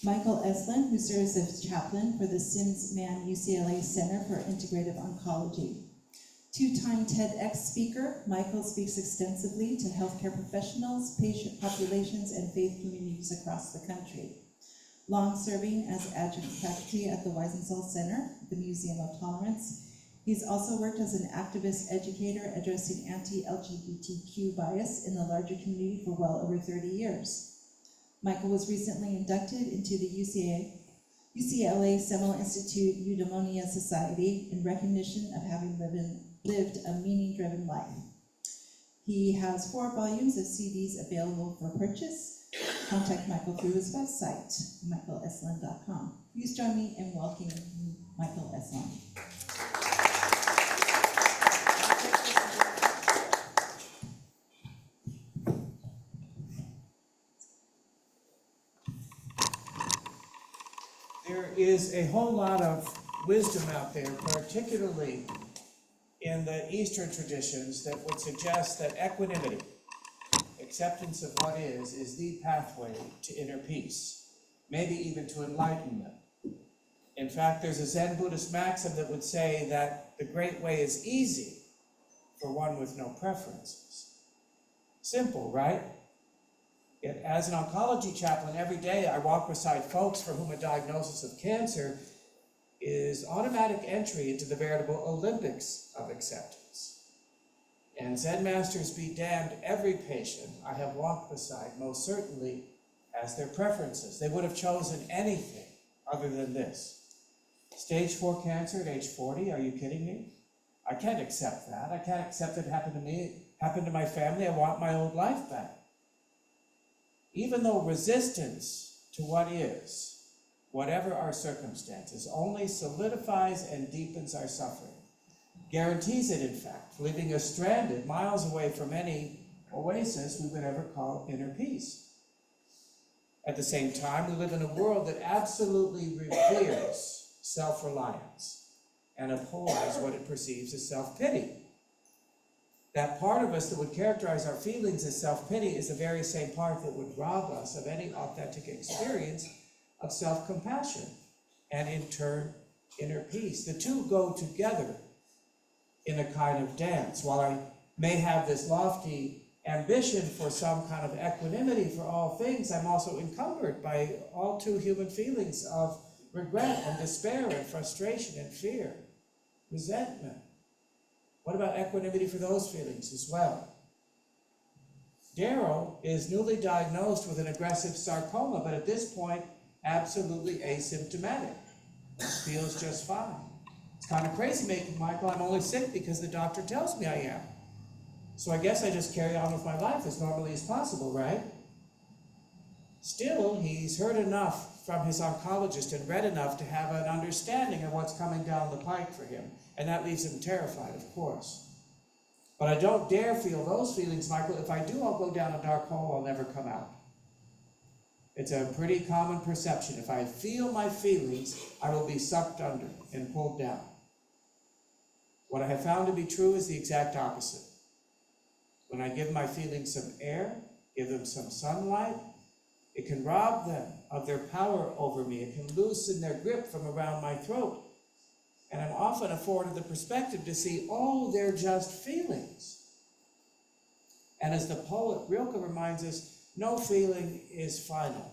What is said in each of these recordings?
Michael Eselun, who serves as chaplain for the Simms-Mann UCLA Center for Integrative Oncology. Two-time TEDx speaker, Michael speaks extensively to healthcare professionals, patient populations, and faith communities across the country. Long-serving as adjunct faculty at the Wiesenthal Center, the Museum of Tolerance, he's also worked as an activist educator addressing anti-LGBTQ bias in the larger community for well over 30 years. Michael was recently inducted into the UCLA Seminole Institute Eudaimonia Society in recognition of having lived a meaning-driven life. He has 4 volumes of CDs available for purchase. Contact Michael through his website, michaeleselun.com. Please join me in welcoming Michael Eselun. There is a whole lot of wisdom out there, particularly in the Eastern traditions, that would suggest that equanimity, acceptance of what is the pathway to inner peace, maybe even to enlightenment. In fact, there's a Zen Buddhist maxim that would say that the great way is easy for one with no preferences. Simple, right? Yet as an oncology chaplain, every day I walk beside folks for whom a diagnosis of cancer is automatic entry into the veritable Olympics of acceptance. And Zen masters be damned, every patient I have walked beside most certainly has their preferences. They would have chosen anything other than this. Stage 4 cancer at age 40, are you kidding me? I can't accept that. I can't accept it happened to me, happened to my family. I want my old life back. Even though resistance to what is, whatever our circumstances, only solidifies and deepens our suffering, guarantees it, in fact, leaving us stranded miles away from any oasis we would ever call inner peace. At the same time, we live in a world that absolutely reveres self-reliance and abhors what it perceives as self-pity. That part of us that would characterize our feelings as self-pity is the very same part that would rob us of any authentic experience of self-compassion and, in turn, inner peace. The two go together in a kind of dance. While I may have this lofty ambition for some kind of equanimity for all things, I'm also encumbered by all too human feelings of regret and despair and frustration and fear, resentment. What about equanimity for those feelings as well? Daryl is newly diagnosed with an aggressive sarcoma, but at this point, absolutely asymptomatic. Feels just fine. It's kind of crazy making, Michael. I'm only sick because the doctor tells me I am. So I guess I just carry on with my life as normally as possible, right? Still, he's heard enough from his oncologist and read enough to have an understanding of what's coming down the pike for him. And that leaves him terrified, of course. But I don't dare feel those feelings, Michael. If I do, I'll go down a dark hole. I'll never come out. It's a pretty common perception. If I feel my feelings, I will be sucked under and pulled down. What I have found to be true is the exact opposite. When I give my feelings some air, give them some sunlight, it can rob them of their power over me. It can loosen their grip from around my throat. And I'm often afforded the perspective to see, oh, they're just feelings. And as the poet Rilke reminds us, no feeling is final.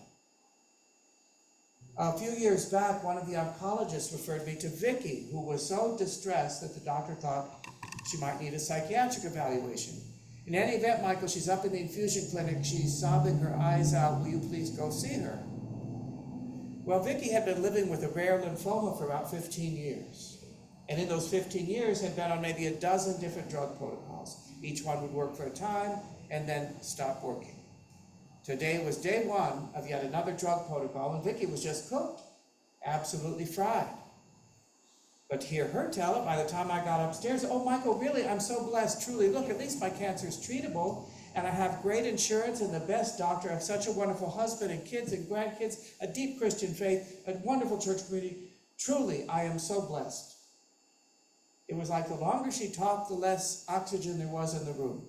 A few years back, one of the oncologists referred me to Vicky, who was so distressed that the doctor thought she might need a psychiatric evaluation. In any event, Michael, she's up in the infusion clinic. She's sobbing her eyes out. Will you please go see her? Well, Vicky had been living with a rare lymphoma for about 15 years. And in those 15 years had been on maybe a dozen different drug protocols. Each one would work for a time and then stop working. Today was day one of yet another drug protocol, and Vicky was just cooked, absolutely fried. But to hear her tell it, by the time I got upstairs, oh, Michael, really, I'm so blessed, truly. Look, at least my cancer is treatable, and I have great insurance and the best doctor. I have such a wonderful husband and kids and grandkids, a deep Christian faith, a wonderful church community. Truly, I am so blessed. It was like the longer she talked, the less oxygen there was in the room.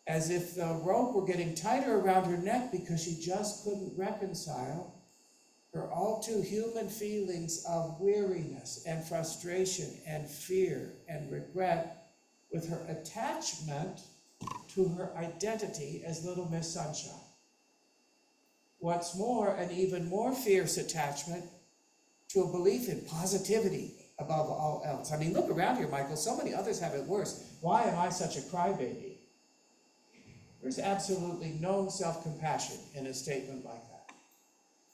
As if the rope were getting tighter around her neck because she just couldn't reconcile her all too human feelings of weariness and frustration and fear and regret with her attachment to her identity as Little Miss Sunshine. What's more, an even more fierce attachment to a belief in positivity above all else. I mean, look around here, Michael. So many others have it worse. Why am I such a crybaby? There's absolutely no self-compassion in a statement like that.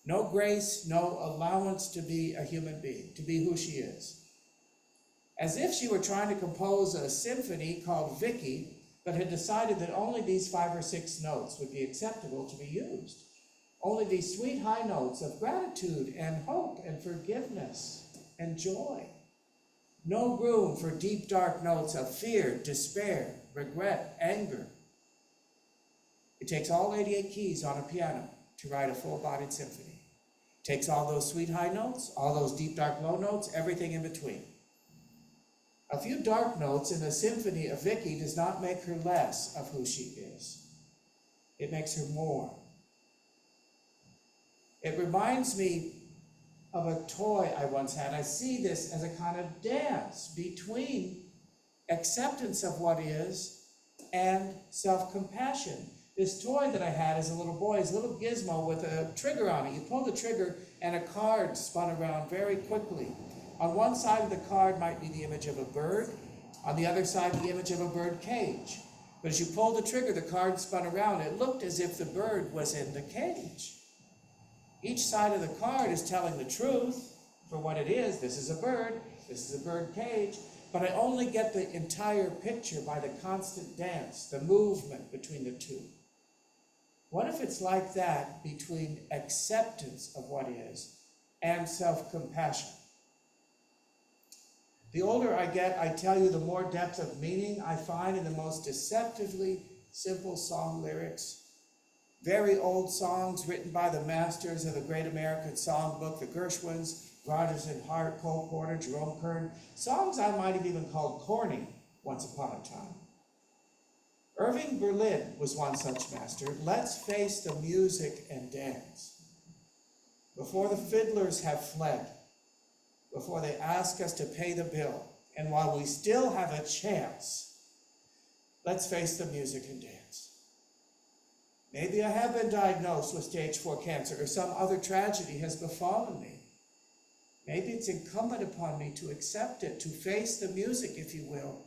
No grace, no allowance to be a human being, to be who she is. As if she were trying to compose a symphony called Vicky, but had decided that only these 5 or 6 notes would be acceptable to be used. Only these sweet high notes of gratitude and hope and forgiveness and joy. No room for deep, dark notes of fear, despair, regret, anger. It takes all 88 keys on a piano to write a full-bodied symphony. It takes all those sweet high notes, all those deep, dark, low notes, everything in between. A few dark notes in a symphony of Vicky does not make her less of who she is. It makes her more. It reminds me of a toy I once had. I see this as a kind of dance between acceptance of what is and self-compassion. This toy that I had as a little boy is a little gizmo with a trigger on it. You pull the trigger and a card spun around very quickly. On one side of the card might be the image of a bird. On the other side, the image of a bird cage. But as you pull the trigger, the card spun around. It looked as if the bird was in the cage. Each side of the card is telling the truth for what it is. This is a bird. This is a bird cage. But I only get the entire picture by the constant dance, the movement between the two. What if it's like that between acceptance of what is and self-compassion? The older I get, I tell you, the more depth of meaning I find in the most deceptively simple song lyrics. Very old songs written by the masters of the great American songbook, the Gershwins, Rodgers and Hart, Cole Porter, Jerome Kern. Songs I might have even called corny once upon a time. Irving Berlin was one such master. Let's face the music and dance. Before the fiddlers have fled, before they ask us to pay the bill, and while we still have a chance, let's face the music and dance. Maybe I have been diagnosed with stage 4 cancer or some other tragedy has befallen me. Maybe it's incumbent upon me to accept it, to face the music, if you will,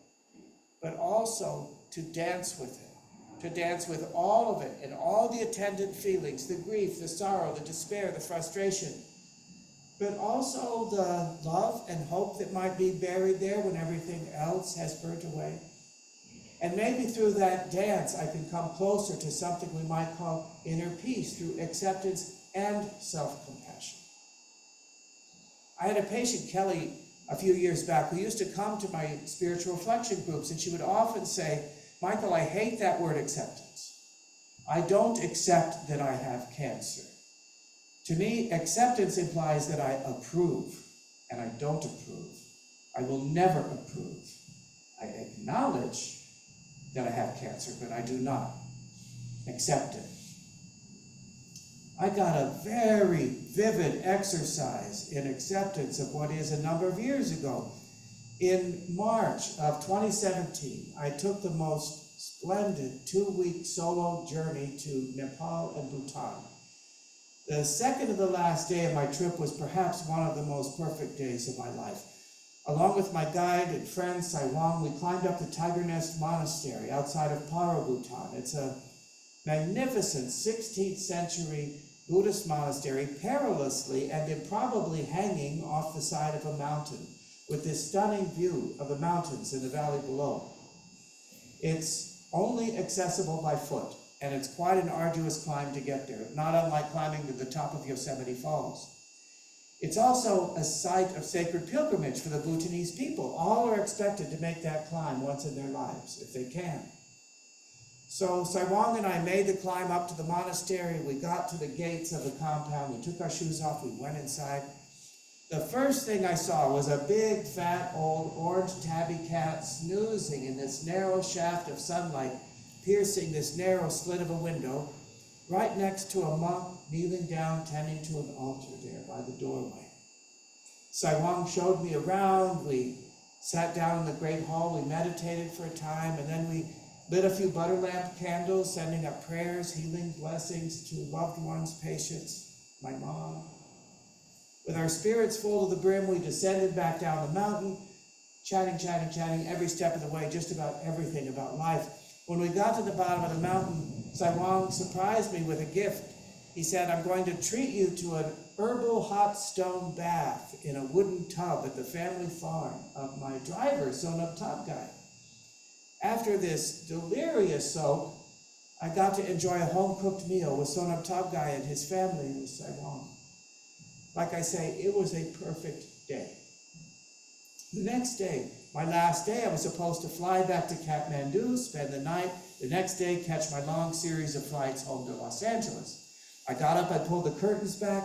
but also to dance with it, to dance with all of it and all the attendant feelings, the grief, the sorrow, the despair, the frustration, but also the love and hope that might be buried there when everything else has burnt away. And maybe through that dance, I can come closer to something we might call inner peace through acceptance and self-compassion. I had a patient, Kelly, a few years back, who used to come to my spiritual reflection groups, and she would often say, Michael, I hate that word acceptance. I don't accept that I have cancer. To me, acceptance implies that I approve, and I don't approve. I will never approve. I acknowledge that I have cancer, but I do not accept it. I got a very vivid exercise in acceptance of what is a number of years ago. In March of 2017, I took the most splendid 2-week solo journey to Nepal and Bhutan. The second to the last day of my trip was perhaps one of the most perfect days of my life. Along with my guide and friend Saiwang, we climbed up the Tiger Nest Monastery outside of Paro, Bhutan. It's a magnificent 16th century Buddhist monastery, perilously and improbably hanging off the side of a mountain, with this stunning view of the mountains in the valley below. It's only accessible by foot, and it's quite an arduous climb to get there, not unlike climbing to the top of Yosemite Falls. It's also a site of sacred pilgrimage for the Bhutanese people. All are expected to make that climb once in their lives, if they can. So Saiwang and I made the climb up to the monastery. We got to the gates of the compound. We took our shoes off. We went inside. The first thing I saw was a big, fat, old, orange tabby cat snoozing in this narrow shaft of sunlight, piercing this narrow slit of a window. right next to a monk kneeling down, tending to an altar there by the doorway. Saiwang showed me around. We sat down in the great hall. We meditated for a time, and then we lit a few butter lamp candles, sending up prayers, healing blessings to loved ones, patients, my mom. With our spirits full to the brim, we descended back down the mountain, chatting every step of the way, just about everything about life. When we got to the bottom of the mountain, Saiwang surprised me with a gift. He said, I'm going to treat you to an herbal hot stone bath in a wooden tub at the family farm of my driver, Sonab Tabgai. After this delirious soak, I got to enjoy a home-cooked meal with Sonab Tabgai and his family in Saiwang. Like I say, it was a perfect day. The next day, my last day, I was supposed to fly back to Kathmandu, spend the night, the next day catch my long series of flights home to Los Angeles. I got up, I pulled the curtains back.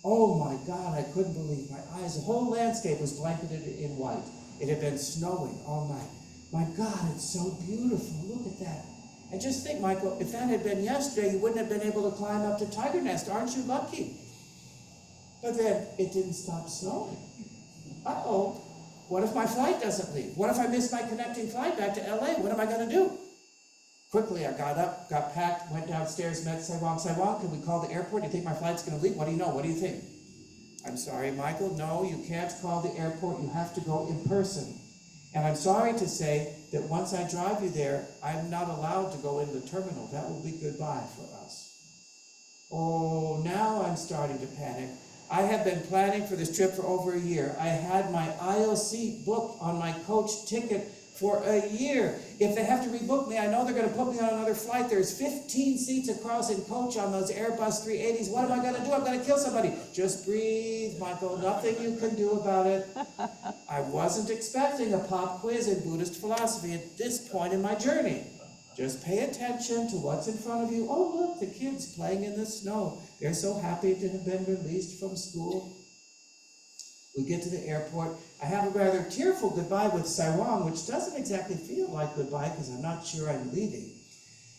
Oh my God, I couldn't believe my eyes. The whole landscape was blanketed in white. It had been snowing all night. My God, it's so beautiful. Look at that. And just think, Michael, if that had been yesterday, you wouldn't have been able to climb up to Tiger Nest. Aren't you lucky? But then it didn't stop snowing. Uh-oh. What if my flight doesn't leave? What if I miss my connecting flight back to LA? What am I going to do? Quickly, I got up, got packed, went downstairs, met Saiwang. Saiwang, can we call the airport? Do you think my flight's going to leave? What do you know? What do you think? I'm sorry, Michael. No, you can't call the airport. You have to go in person. And I'm sorry to say that once I drive you there, I'm not allowed to go in the terminal. That will be goodbye for us. Oh, now I'm starting to panic. I have been planning for this trip for over a year. I had my aisle seat booked on my coach ticket for a year. If they have to rebook me, I know they're going to put me on another flight. There's 15 seats across in coach on those Airbus 380s. What am I going to do? I'm going to kill somebody. Just breathe, Michael. Nothing you can do about it. I wasn't expecting a pop quiz in Buddhist philosophy at this point in my journey. Just pay attention to what's in front of you. Oh, look, the kids playing in the snow. They're so happy to have been released from school. We get to the airport. I have a rather tearful goodbye with Saiwang, which doesn't exactly feel like goodbye because I'm not sure I'm leaving.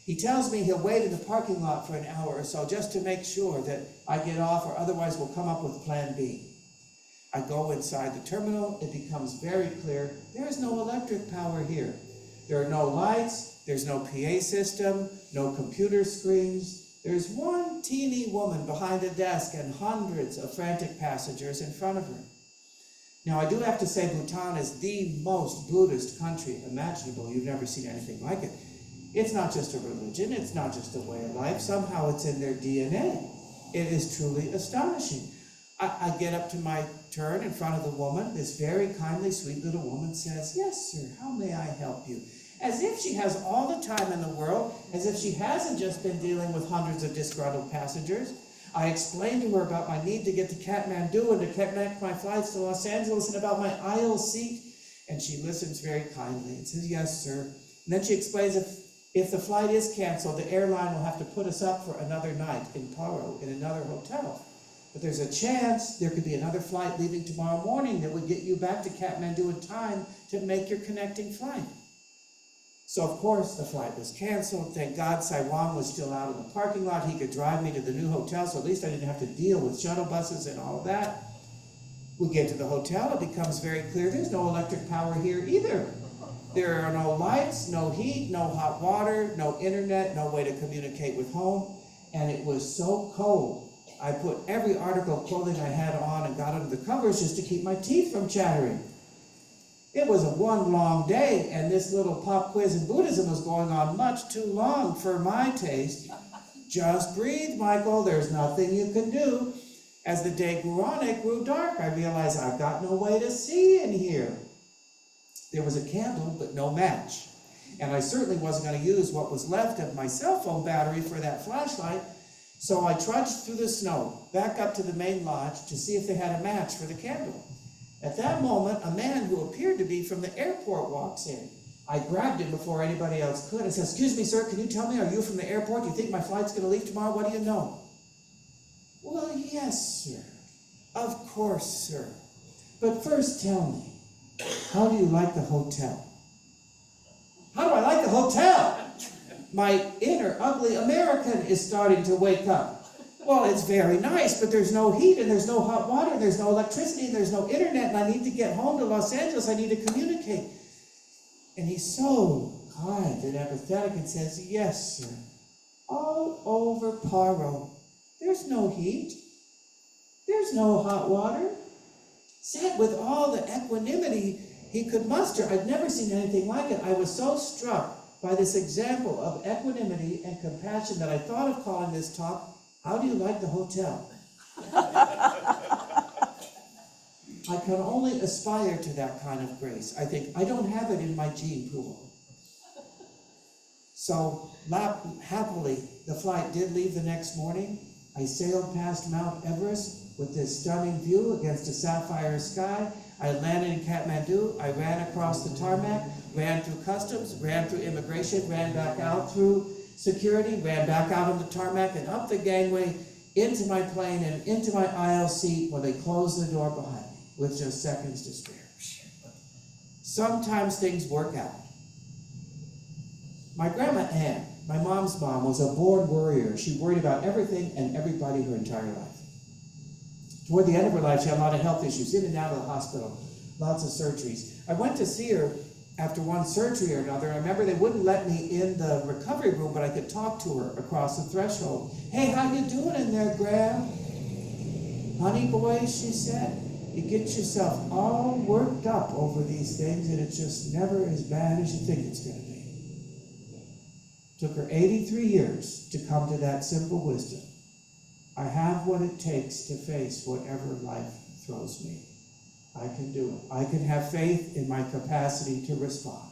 He tells me he'll wait in the parking lot for an hour or so just to make sure that I get off, or otherwise we'll come up with plan B. I go inside the terminal. It becomes very clear there is no electric power here. There are no lights. There's no PA system, no computer screens. There's one teeny woman behind a desk and hundreds of frantic passengers in front of her. Now, I do have to say Bhutan is the most Buddhist country imaginable. You've never seen anything like it. It's not just a religion. It's not just a way of life. Somehow it's in their DNA. It is truly astonishing. I get up to my turn in front of the woman. This very kindly, sweet little woman says, "Yes, sir, how may I help you?" As if she has all the time in the world, as if she hasn't just been dealing with hundreds of disgruntled passengers. I explained to her about my need to get to Kathmandu and to connect my flights to Los Angeles and about my aisle seat. And she listens very kindly and says, "Yes, sir." And then she explains if the flight is canceled, the airline will have to put us up for another night in Paro, in another hotel. But there's a chance there could be another flight leaving tomorrow morning that would get you back to Kathmandu in time to make your connecting flight. So, of course, the flight was canceled. Thank God Saiwang was still out in the parking lot. He could drive me to the new hotel, so at least I didn't have to deal with shuttle buses and all of that. We get to the hotel. It becomes very clear there's no electric power here either. There are no lights, no heat, no hot water, no internet, no way to communicate with home. And it was so cold. I put every article of clothing I had on and got under the covers just to keep my teeth from chattering. It was a one long day, and this little pop quiz in Buddhism was going on much too long for my taste. Just breathe, Michael. There's nothing you can do. As the day grew on, it grew dark. I realized I've got no way to see in here. There was a candle, but no match. And I certainly wasn't going to use what was left of my cell phone battery for that flashlight. So I trudged through the snow, back up to the main lodge to see if they had a match for the candle. At that moment, a man who appeared to be from the airport walks in. I grabbed him before anybody else could. I said, "Excuse me, sir, can you tell me, are you from the airport? Do you think my flight's going to leave tomorrow? What do you know?" "Well, yes, sir. Of course, sir. But first tell me, how do you like the hotel?" "How do I like the hotel?" my inner ugly American is starting to wake up. Well, it's very nice, but there's no heat, and there's no hot water, and there's no electricity, and there's no internet, and I need to get home to Los Angeles. I need to communicate. And he's so kind and empathetic and says, yes, sir. All over Paro. There's no heat. There's no hot water. Said with all the equanimity he could muster. I'd never seen anything like it. I was so struck by this example of equanimity and compassion that I thought of calling this talk, How Do You Like the Hotel? I can only aspire to that kind of grace. I think I don't have it in my gene pool. So happily, the flight did leave the next morning. I sailed past Mount Everest with this stunning view against a sapphire sky. I landed in Kathmandu. I ran across the tarmac, ran through customs, ran through immigration, ran back out through security, ran back out on the tarmac and up the gangway into my plane and into my aisle seat when they closed the door behind me with just seconds to spare. Sometimes things work out. My grandma Ann, my mom's mom, was a born worrier. She worried about everything and everybody her entire life. Toward the end of her life, she had a lot of health issues, in and out of the hospital, lots of surgeries. I went to see her after one surgery or another. I remember they wouldn't let me in the recovery room, but I could talk to her across the threshold. Hey, how you doing in there, Gram? Honey boy, she said, you get yourself all worked up over these things and it's just never as bad as you think it's going to be. Took her 83 years to come to that simple wisdom. I have what it takes to face whatever life throws me. I can do it. I can have faith in my capacity to respond.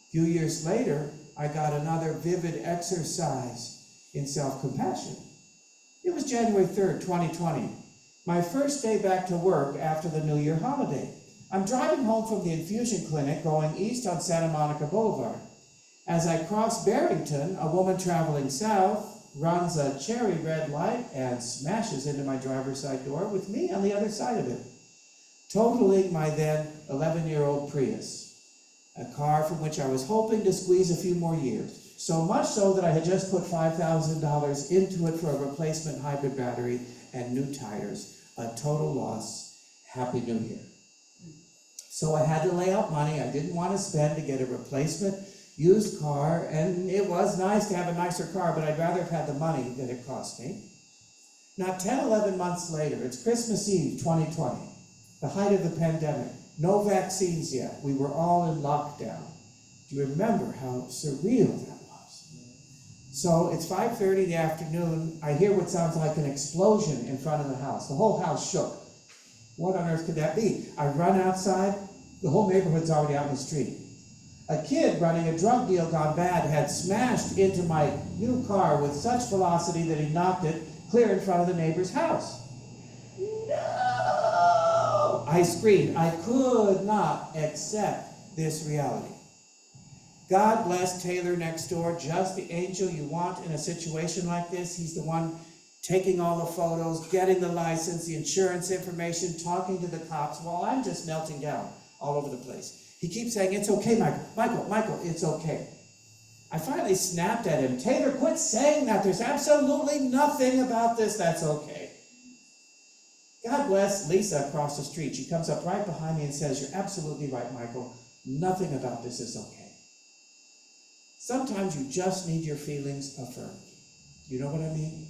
A few years later, I got another vivid exercise in self-compassion. It was January 3rd, 2020. My first day back to work after the New Year holiday. I'm driving home from the infusion clinic going east on Santa Monica Boulevard. As I cross Barrington, a woman traveling south runs a cherry red light and smashes into my driver's side door with me on the other side of it, totaling my then 11-year-old Prius, a car from which I was hoping to squeeze a few more years, so much so that I had just put $5,000 into it for a replacement hybrid battery and new tires, a total loss. Happy New Year. So I had to lay out money I didn't want to spend to get a replacement used car, and it was nice to have a nicer car, but I'd rather have had the money than it cost me. Not 10, 11 months later, it's Christmas Eve, 2020, the height of the pandemic. No vaccines yet. We were all in lockdown. Do you remember how surreal that was? So it's 5:30 in the afternoon. I hear what sounds like an explosion in front of the house. The whole house shook. What on earth could that be? I run outside. The whole neighborhood's already out in the street. A kid running a drug deal gone bad had smashed into my new car with such velocity that he knocked it clear in front of the neighbor's house. No! I screamed. I could not accept this reality. God bless Taylor next door, just the angel you want in a situation like this. He's the one taking all the photos, getting the license, the insurance information, talking to the cops, while I'm just melting down all over the place. He keeps saying, it's okay, Michael, it's okay. I finally snapped at him. Taylor, quit saying that. There's absolutely nothing about this that's okay. God bless Lisa across the street. She comes up right behind me and says, you're absolutely right, Michael. Nothing about this is okay. Sometimes you just need your feelings affirmed. You know what I mean?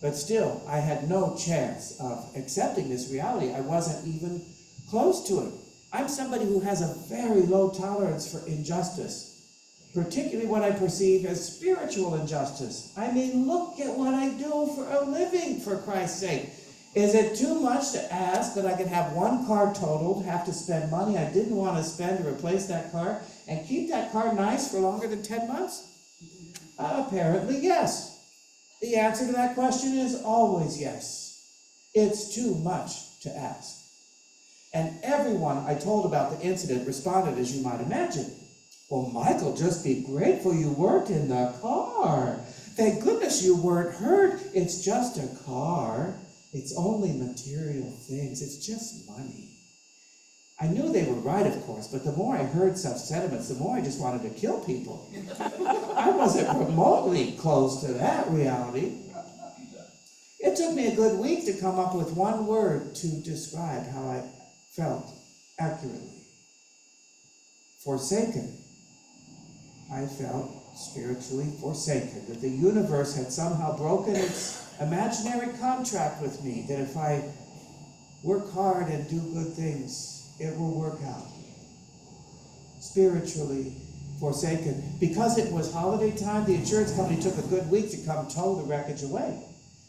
But still, I had no chance of accepting this reality. I wasn't even close to it. I'm somebody who has a very low tolerance for injustice, particularly what I perceive as spiritual injustice. I mean, look at what I do for a living, for Christ's sake. Is it too much to ask that I could have one car totaled, have to spend money I didn't want to spend to replace that car, and keep that car nice for longer than 10 months? Apparently, yes. The answer to that question is always yes. It's too much to ask. And everyone I told about the incident responded, as you might imagine. Well, Michael, just be grateful you weren't in the car. Thank goodness you weren't hurt. It's just a car. It's only material things. It's just money. I knew they were right, of course, but the more I heard such sentiments, the more I just wanted to kill people. I wasn't remotely close to that reality. It took me a good week to come up with one word to describe how I felt accurately. Forsaken. I felt spiritually forsaken, that the universe had somehow broken its imaginary contract with me, that if I work hard and do good things, it will work out. Spiritually forsaken. Because it was holiday time, the insurance company took a good week to come tow the wreckage away.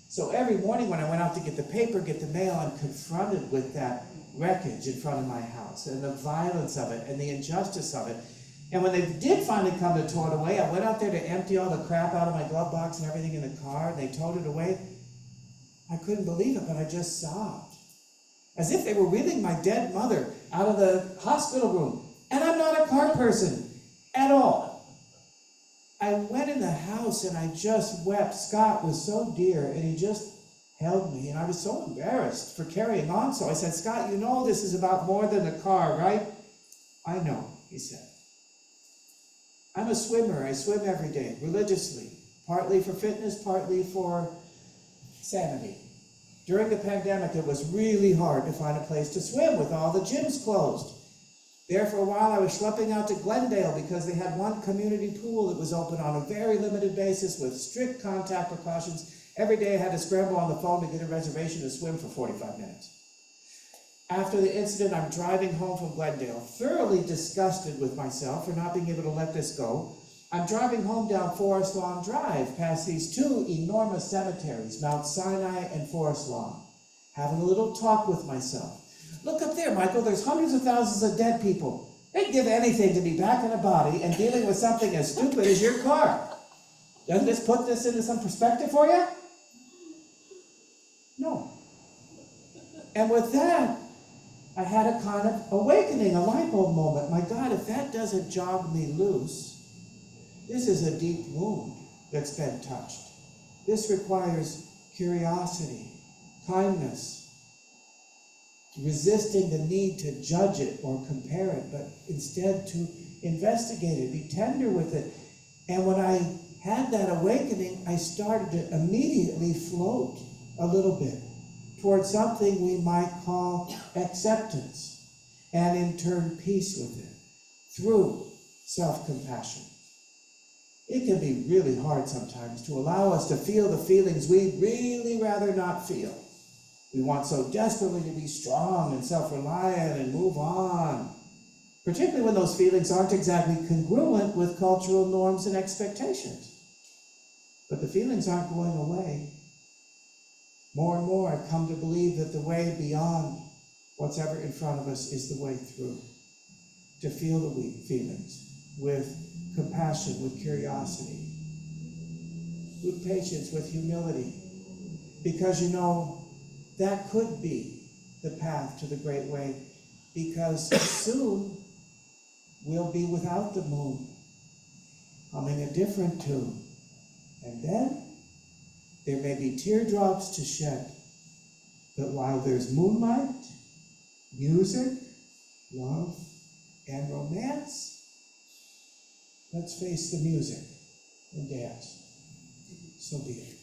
So every morning when I went out to get the paper, get the mail, I'm confronted with that wreckage in front of my house and the violence of it and the injustice of it. And when they did finally come to tow it away, I went out there to empty all the crap out of my glove box and everything in the car, and they towed it away. I couldn't believe it, but I just sobbed. As if they were wheeling my dead mother out of the hospital room. And I'm not a car person at all. I went in the house and I just wept. Scott was so dear, and he just held me, and I was so embarrassed for carrying on. So I said, Scott, you know this is about more than the car, right? I know, he said. I'm a swimmer. I swim every day, religiously, partly for fitness, partly for sanity. During the pandemic, it was really hard to find a place to swim with all the gyms closed. There for a while, I was schlepping out to Glendale because they had one community pool that was open on a very limited basis with strict contact precautions. Every day I had to scramble on the phone to get a reservation to swim for 45 minutes. After the incident, I'm driving home from Glendale, thoroughly disgusted with myself for not being able to let this go. I'm driving home down Forest Lawn Drive, past these two enormous cemeteries, Mount Sinai and Forest Lawn, having a little talk with myself. Look up there, Michael, there's hundreds of thousands of dead people. They'd give anything to be back in a body and dealing with something as stupid as your car. Doesn't this put this into some perspective for you? No. And with that, I had a kind of awakening, a light bulb moment. My God, if that doesn't jog me loose, this is a deep wound that's been touched. This requires curiosity, kindness, resisting the need to judge it or compare it, but instead to investigate it, be tender with it. And when I had that awakening, I started to immediately float a little bit towards something we might call acceptance, and in turn peace with it, through self-compassion. It can be really hard sometimes to allow us to feel the feelings we'd really rather not feel. We want so desperately to be strong and self-reliant and move on, particularly when those feelings aren't exactly congruent with cultural norms and expectations. But the feelings aren't going away. More and more, I've come to believe that the way beyond what's ever in front of us is the way through. To feel the feelings with compassion, with curiosity, with patience, with humility. Because you know, that could be the path to the great way. Because soon, we'll be without the moon, humming a different tune. And then, there may be teardrops to shed, but while there's moonlight, music, love, and romance, let's face the music and dance. So be it.